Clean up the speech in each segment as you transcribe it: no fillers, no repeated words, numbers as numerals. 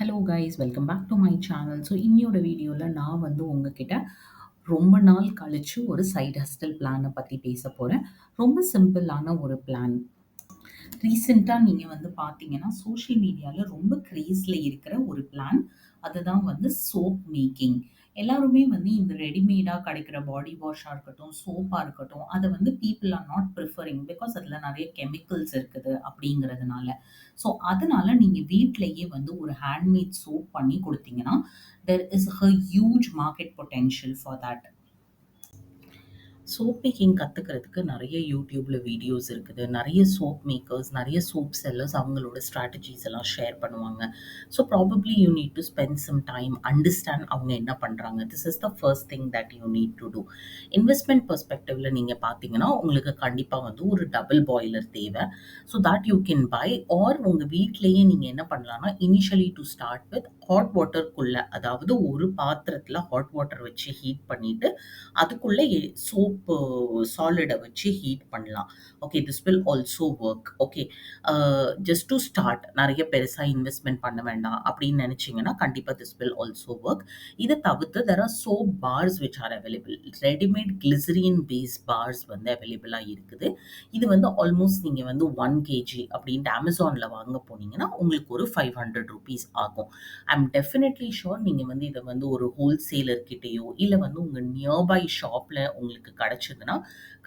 Hello guys, welcome back to my channel. So இன்னியோட வீடியோவில் நான் வந்து உங்ககிட்ட ரொம்ப நாள் கழிச்சு ஒரு சைட் ஹஸ்டல் பிளானை பற்றி பேச போகிறேன். ரொம்ப சிம்பிளான ஒரு பிளான். ரீசெண்டாக நீங்கள் வந்து பார்த்தீங்கன்னா சோஷியல் மீடியாவில் ரொம்ப க்ரேஸில் இருக்கிற ஒரு பிளான். அதுதான் வந்து சோப் மேக்கிங். எல்லாருமே வந்து இந்த ரெடிமேடாக கிடைக்கிற பாடி வாஷாக இருக்கட்டும், சோப்பாக இருக்கட்டும், அதை வந்து people are not preferring because அதில் நிறைய கெமிக்கல்ஸ் இருக்குது அப்படிங்கிறதுனால. ஸோ அதனால நீங்கள் வீட்டிலேயே வந்து ஒரு ஹேண்ட்மேட் சோப் பண்ணி கொடுத்தீங்கன்னா there is a huge market potential for that. Soap making கத்துக்கிறதுக்கு நெறைய யூடியூப்ல வீடியோஸ் இருக்குது. நெறைய சோப் மேக்கர்ஸ், நெறைய சோப் செல்லர்ஸ் அவங்களோட ஸ்ட்ராட்டஜிஸ் எல்லாம் ஷேர் பண்ணுவாங்க. So probably you need to spend some time, understand அவங்க என்ன பண்றாங்க. This is the first thing that you need to do. Investment பெர்ஸ்பெக்டிவ்ல நீங்க பார்த்தீங்கன்னா, உங்களுக்கு கண்டிப்பா வந்து ஒரு டபுள் பாய்லர் தேவை. So that you can buy or உங்க வீட்லயே நீங்க என்ன பண்ணலாம்னா, initially to start with hot வாட்டர்க்குள்ள, அதாவது ஒரு பாத்திரத்துல ஹாட் வாட்டர் வச்சு ஹீட் பண்ணிட்டு அதுக்குள்ள சோப்பு சாலிட வச்சு ஹீட் பண்ணலாம். Okay, this will also work. Okay, just to start, நிறைய பெருசா இன்வெஸ்ட்மெண்ட் பண்ண வேண்டாம் அப்படின்னு நினைச்சீங்கன்னா கண்டிப்பா திஸ் வில் ஆல்சோ ஒர்க். இதை தவிர்த்து there are soap bars which are available. Readymade glycerin base bars வந்து அவைலபிளா இருக்குது. இது வந்து ஆல்மோஸ்ட் நீங்க வந்து 1 kg அப்படின்ட்டு அமேசான்ல வாங்க போனீங்கன்னா உங்களுக்கு ஒரு 500 rupees ஆகும். ஐ எம் டெஃபினெட்லி ஷோர் நீங்க வந்து இதை வந்து ஒரு ஹோல்சேலர் கிட்டேயோ இல்லை வந்து உங்க நியர்பை ஷாப்ல உங்களுக்கு கிடைச்சதுன்னா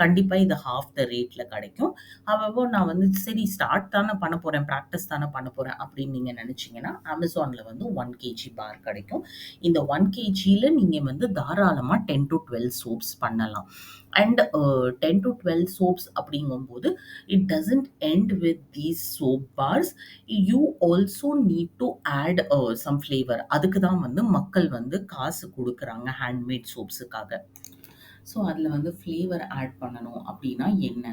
கண்டிப்பா இது ஹாஃப் த ரேட்ல கிடைக்கும். ஹவெவர் நான் வந்து சரி ஸ்டார்ட் தானே பண்ண போறேன், ப்ராக்டிஸ் தானே பண்ண போறேன் அப்படின்னு நீங்க நினைச்சீங்கன்னா அமேசான்ல வந்து 1 kg பார் கிடைக்கும். இந்த 1 kgல நீங்க வந்து தாராளமா 10 to 12 சோப்ஸ் பண்ணலாம். அண்ட் 10 to 12 சோப்ஸ் அப்படிங்கும்போது it doesn't end with these soap bars. You also need to add some flavour. அதுக்கு தான் வந்து மக்கள் வந்து காசு கொடுக்குறாங்க ஹேண்ட்மேட் சோப்ஸுக்காக. ஸோ அதில் வந்து ஃப்ளேவர் ஆட் பண்ணணும் அப்படின்னா என்ன?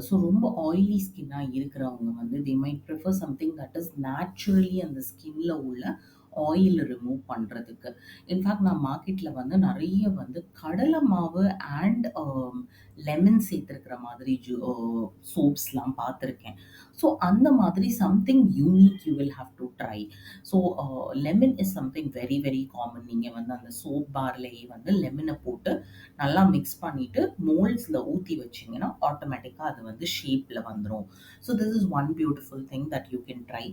ஸோ ரொம்ப ஆயிலி ஸ்கின்னாக இருக்கிறவங்க வந்து they might prefer something that is naturally அந்த ஸ்கின்ல உள்ள ஆயில் ரிமூவ் பண்ணுறதுக்கு. இன்ஃபேக்ட் நான் மார்க்கெட்டில் வந்து நிறைய வந்து கடலை மாவு அண்ட் லெமன் சேர்த்துருக்கிற மாதிரி சோப்ஸ்லாம் பார்த்துருக்கேன். ஸோ அந்த மாதிரி something unique you will have to try. So lemon is something very very common. நீங்கள் வந்து அந்த சோப் பார்லேயே வந்து லெமனை போட்டு நல்லா மிக்ஸ் பண்ணிட்டு மோல்ட்ஸ்ல ஊத்தி வச்சீங்கன்னா ஆட்டோமேட்டிக்கா அது வந்து ஷேப்ல வந்துரும். So this is one beautiful thing that you can try.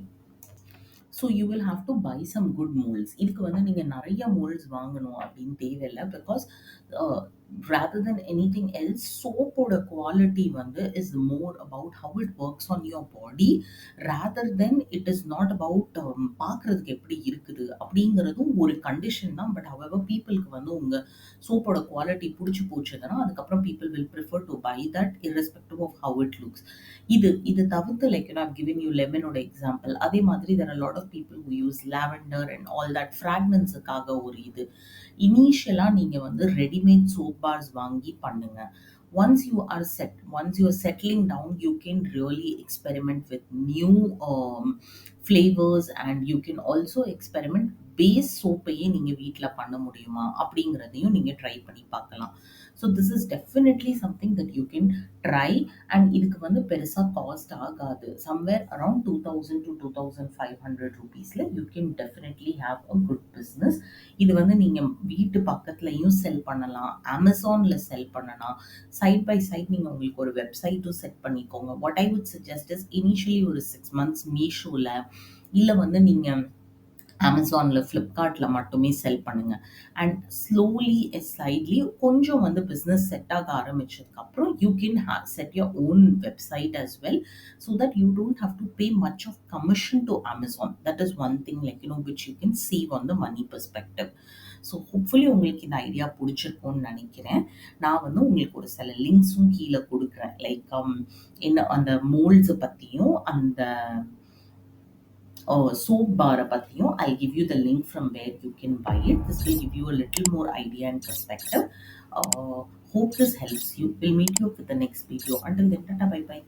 So you will have to buy some good moulds. இதுக்கு வந்து நீங்கள் நிறைய மோல்ட்ஸ் வாங்கணும் அப்படின்னு தேவையில்லை. Because rather than anything else, சோப்போட குவாலிட்டி வந்து is more about how it works on your body rather than it is not about பார்க்கறதுக்கு எப்படி இருக்குது அப்படிங்கிறதும் ஒரு கண்டிஷன் தான். பட் however பீப்புளுக்கு வந்து உங்கள் சோப்போட குவாலிட்டி பிடிச்சி போச்சுன்னா அதுக்கப்புறம் people will prefer to buy that irrespective of how it looks. இது தவிர்த்து லைக் I've given you லெமனோட எக்ஸாம்பிள். அதே மாதிரி there are a lot of people who use lavender and all that ஃப்ராக்னன்ஸுக்காக ஒரு இது. இனிஷியலா நீங்க வந்து ரெடிமேட் சோப் பார்ஸ் வாங்கி பண்ணுங்க. Once you are settling down, you can really experiment with new flavors and you can also experiment base சோப்பையே நீங்க வீட்ல பண்ண முடியுமா அப்படிங்கிறதையும் நீங்க ட்ரை பண்ணி பார்க்கலாம். So this is definitely something that you can try. And இதுக்கு வந்து பெருசா காஸ்ட் ஆகாது. சம்வேர் அரௌண்ட் 2000 to 2500 rupeesல you can definitely have a good business. இது வந்து நீங்க வீட்டு பக்கத்துலயும் செல் பண்ணலாம், அமேசான்ல செல் பண்ணலாம். சைட் பை சைட் நீங்க உங்களுக்கு ஒரு வெப்சைட்டும் செட் பண்ணிக்கோங்க. What I would suggest is initially ஒரு 6 months மீஷோல இல்லை வந்து நீங்க அமேசான்ல ஃப்ளிப்கார்ட்ல மட்டுமே செல் பண்ணுங்க. அண்ட் ஸ்லோலி ஸ்லைட்லி கொஞ்சம் வந்து பிஸ்னஸ் செட் ஆக ஆரம்பிச்சதுக்கப்புறம் you can set your own website as well so that you don't have to pay much of commission to Amazon. That is one thing which you can save on the money perspective. So hopefully உங்களுக்கு இந்த idea பிடிச்சிருக்கும்னு நினைக்கிறேன். நான் வந்து உங்களுக்கு ஒரு சில லிங்க்ஸும் கீழே கொடுக்குறேன். லைக் என்ன அந்த மோல்ட்ஸை பற்றியும் அந்த soap bar pathiyo. I'll give you the link from where you can buy it. This will give you a little more idea and perspective. Hope this helps you. We'll meet you with the next video. Until then, tata, bye bye.